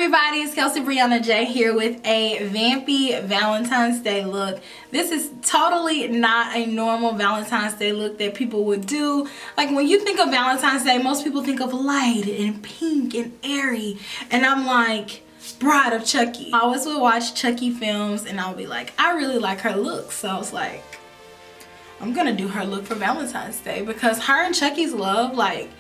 everybody, it's Kelsee Briana J here with a Vampy Valentine's Day look. This is totally not a normal Valentine's Day look that people would do. Like when you think of Valentine's Day, most people think of light and pink and airy. And I'm like, Bride of Chucky. I always would watch Chucky films and I'll be like, I really like her look. So I was like, I'm gonna do her look for Valentine's Day because her and Chucky's love, like,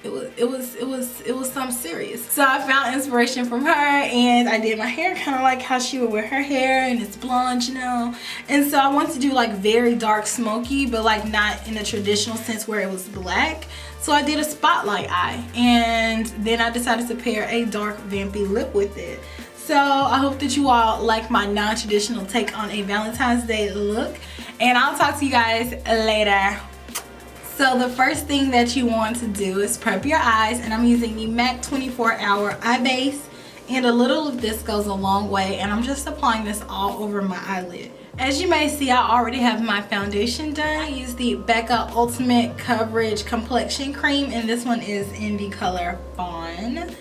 it was something serious. So I found inspiration from her and I did my hair kind of like how she would wear her hair, and it's blonde, you know. And so I wanted to do like very dark smoky, but like not in a traditional sense where it was black. So I did a spotlight eye, and then I decided to pair a dark vampy lip with it. So I hope that you all like my non-traditional take on a Valentine's Day look, and I'll talk to you guys later. So the first thing that you want to do is prep your eyes, and I'm using the MAC 24 Hour Eye Base, and a little of this goes a long way, and I'm just applying this all over my eyelid. As you may see, I already have my foundation done. I use the Becca Ultimate Coverage Complexion Cream, and this one is in the color Fawn.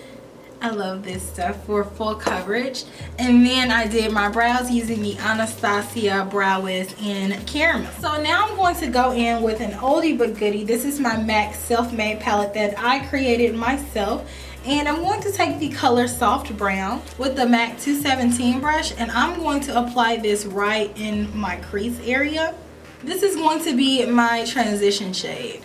I love this stuff for full coverage. And then I did my brows using the Anastasia Brow Wiz in Caramel. So now I'm going to go in with an oldie but goodie. This is my MAC self-made palette that I created myself. And I'm going to take the color Soft Brown with the MAC 217 brush, and I'm going to apply this right in my crease area. This is going to be my transition shade.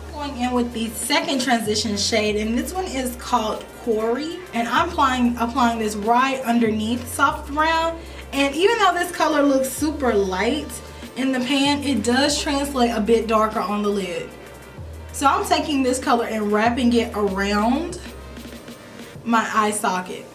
I'm going in with the second transition shade, and this one is called Quarry, and I'm applying this right underneath Soft Brown. And even though this color looks super light in the pan, it does translate a bit darker on the lid. So I'm taking this color and wrapping it around my eye socket.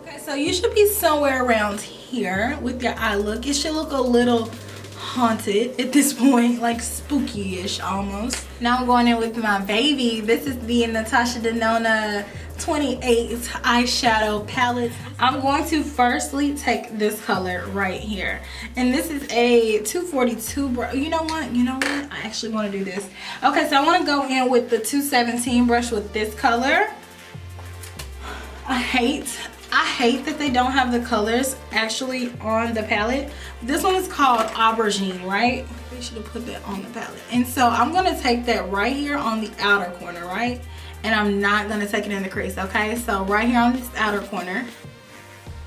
Okay, so you should be somewhere around here with your eye look. It should look a little haunted at this point, like spooky-ish almost. Now I'm going in with my baby. This is the Natasha Denona 28 eyeshadow palette. I'm going to firstly take this color right here, and this is a 242 brush. You know what, I actually want to do this. Okay, so I want to go in with the 217 brush with this color. I hate that they don't have the colors actually on the palette. This one is called Aubergine, right? They should have put that on the palette. And so I'm going to take that right here on the outer corner, right? And I'm not going to take it in the crease, okay? So right here on this outer corner.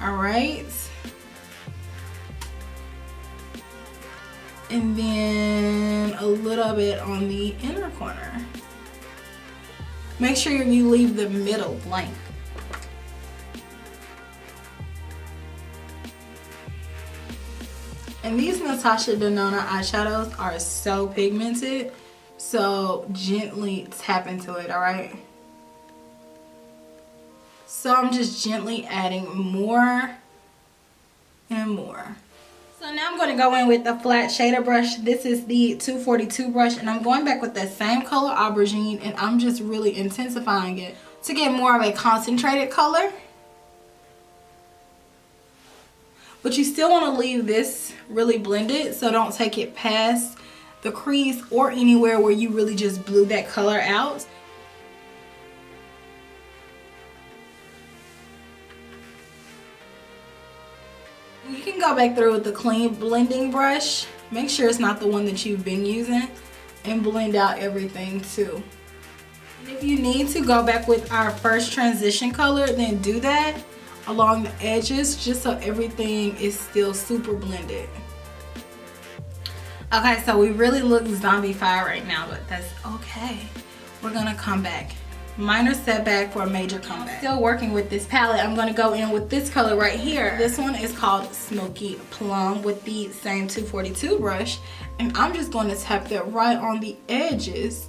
All right. And then a little bit on the inner corner. Make sure you leave the middle blank. And these Natasha Denona eyeshadows are so pigmented, so gently tap into it, all right? So I'm just gently adding more and more. So now I'm going to go in with the flat shader brush. This is the 242 brush, and I'm going back with that same color Aubergine, and I'm just really intensifying it to get more of a concentrated color. But you still want to leave this really blended, so don't take it past the crease or anywhere where you really just blew that color out. You can go back through with the clean blending brush. Make sure it's not the one that you've been using, and blend out everything too. And if you need to go back with our first transition color, then do that along the edges, just so everything is still super blended. Okay, so we really look zombie-fied right now, but that's okay. We're gonna come back. Minor setback for a major comeback. Still working with this palette. I'm gonna go in with this color right here. This one is called Smoky Plum with the same 242 brush, and I'm just going to tap that right on the edges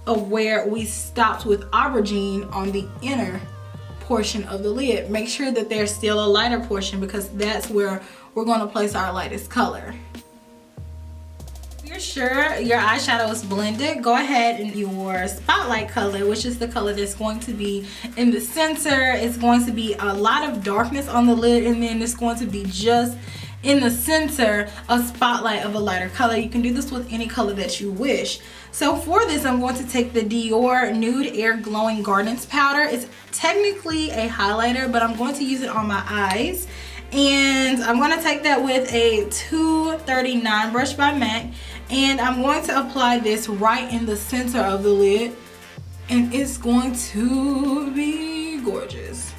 of where we stopped with Aubergine on the inner portion of the lid. Make sure that there's still a lighter portion because that's where we're going to place our lightest color. You're sure your eyeshadow is blended, go ahead and your spotlight color, which is the color that's going to be in the center. It's going to be a lot of darkness on the lid, and then it's going to be just in the center a spotlight of a lighter color. You can do this with any color that you wish. So for this, I'm going to take the Dior Nude Air Glowing Gardens powder. It's technically a highlighter, but I'm going to use it on my eyes. And I'm going to take that with a 239 brush by MAC, and I'm going to apply this right in the center of the lid, and it's going to be gorgeous.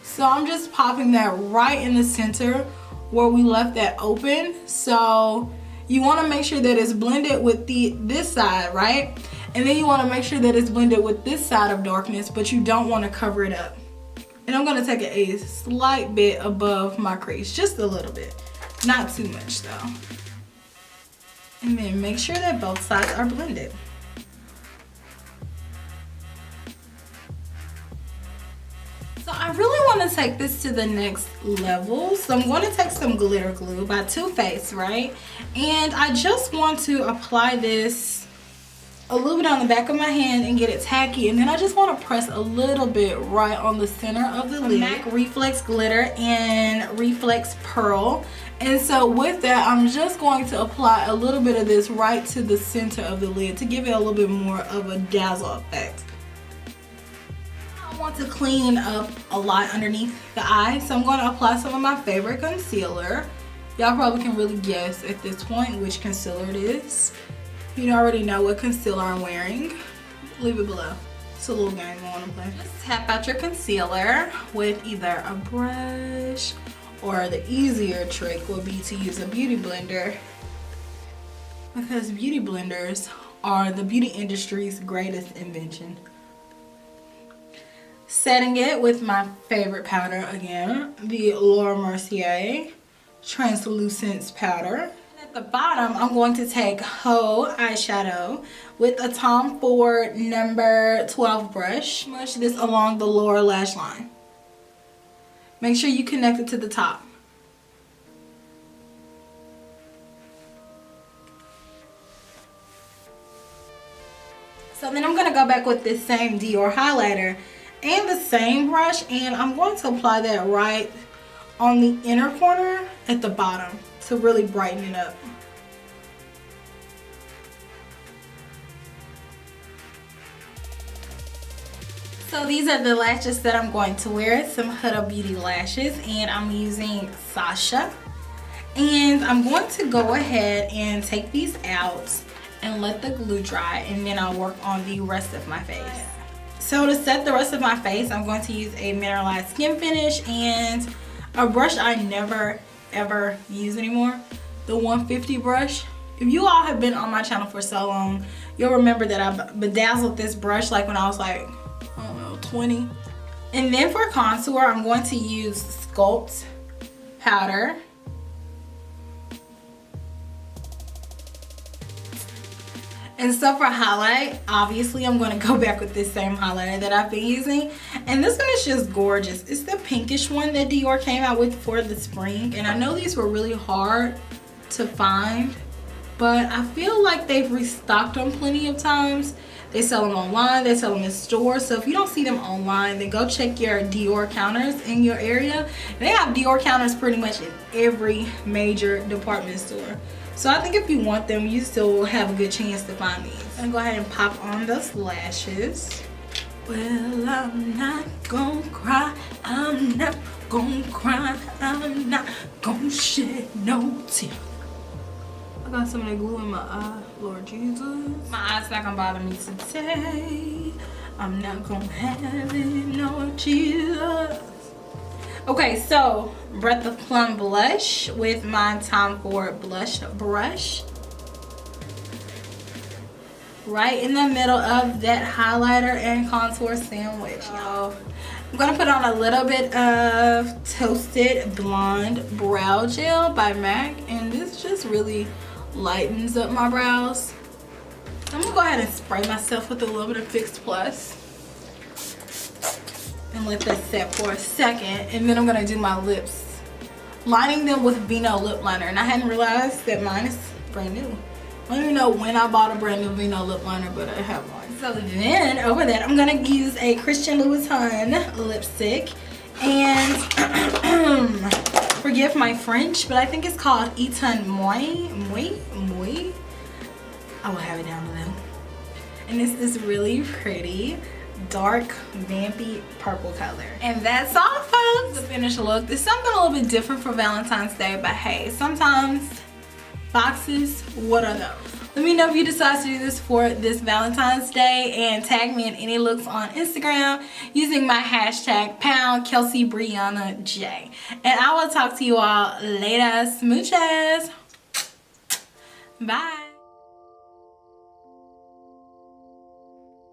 So I'm just popping that right in the center where we left that open. So you want to make sure that it's blended with this side, right? And then you want to make sure that it's blended with this side of darkness, but you don't want to cover it up. And I'm going to take a slight bit above my crease, just a little bit. Not too much though. And then make sure that both sides are blended. So I really want to take this to the next level. So I'm going to take some glitter glue by Too Faced, right? And I just want to apply this a little bit on the back of my hand and get it tacky, and then I just want to press a little bit right on the center of the lid. MAC Reflex Glitter and Reflex Pearl. And so with that, I'm just going to apply a little bit of this right to the center of the lid to give it a little bit more of a dazzle effect. I want to clean up a lot underneath the eye, so I'm going to apply some of my favorite concealer. Y'all probably can really guess at this point which concealer it is. You already know what concealer I'm wearing. Leave it below. It's a little game I want to play. Just tap out your concealer with either a brush, or the easier trick would be to use a beauty blender, because beauty blenders are the beauty industry's greatest invention. Setting it with my favorite powder again, the Mercier Translucence powder. At the bottom, I'm going to take Haux eyeshadow with a Tom Ford number 12 brush. Smooch this along the lower lash line. Make sure you connect it to the top. So then I'm going to go back with this same Dior highlighter and the same brush, and I'm going to apply that right on the inner corner at the bottom to really brighten it up. So these are the lashes that I'm going to wear. Some Huda Beauty lashes, and I'm using Sasha. And I'm going to go ahead and take these out and let the glue dry, and then I'll work on the rest of my face. So to set the rest of my face, I'm going to use a mineralized skin finish and a brush I never ever use anymore, the 150 brush. If you all have been on my channel for so long, you'll remember that I bedazzled this brush like when I was like, I don't know, 20. And then for contour, I'm going to use Sculpt powder. And so for highlight, obviously I'm going to go back with this same highlighter that I've been using. And this one is just gorgeous. It's the pinkish one that Dior came out with for the spring. And I know these were really hard to find, but I feel like they've restocked them plenty of times. They sell them online, they sell them in stores. So if you don't see them online, then go check your Dior counters in your area. They have Dior counters pretty much in every major department store. So I think if you want them, you still will have a good chance to find these. I'm gonna go ahead and pop on those lashes. Well, I'm not gonna cry, I'm not gonna cry, I'm not gonna shed no tear. I got some of that glue in my eye, Lord Jesus. My eye's not gonna bother me today. I'm not gonna have it, no Jesus. Okay, so Breath of Plum blush with my Tom Ford blush brush. Right in the middle of that highlighter and contour sandwich, y'all. I'm gonna put on a little bit of Toasted Blonde Brow Gel by MAC, and this just really lightens up my brows. I'm gonna go ahead and spray myself with a little bit of Fix Plus and let that set for a second, and then I'm gonna do my lips lining them with Vino Lipliner. And I hadn't realized that mine is brand new. I don't even know when I bought a brand new Vino Lipliner, but I have one. So then over that, I'm gonna use a Christian Louboutin lipstick. And forgive my French, but I think it's called Eton Moi. I will have it down below. And it's this really pretty dark vampy purple color. And that's all, folks. The finished look. There's something a little bit different for Valentine's Day, but hey, sometimes boxes, what are those? Let me know if you decide to do this for this Valentine's Day, and tag me in any looks on Instagram using my hashtag #Kelsee Briana J. And I will talk to you all later. Smooches. Bye.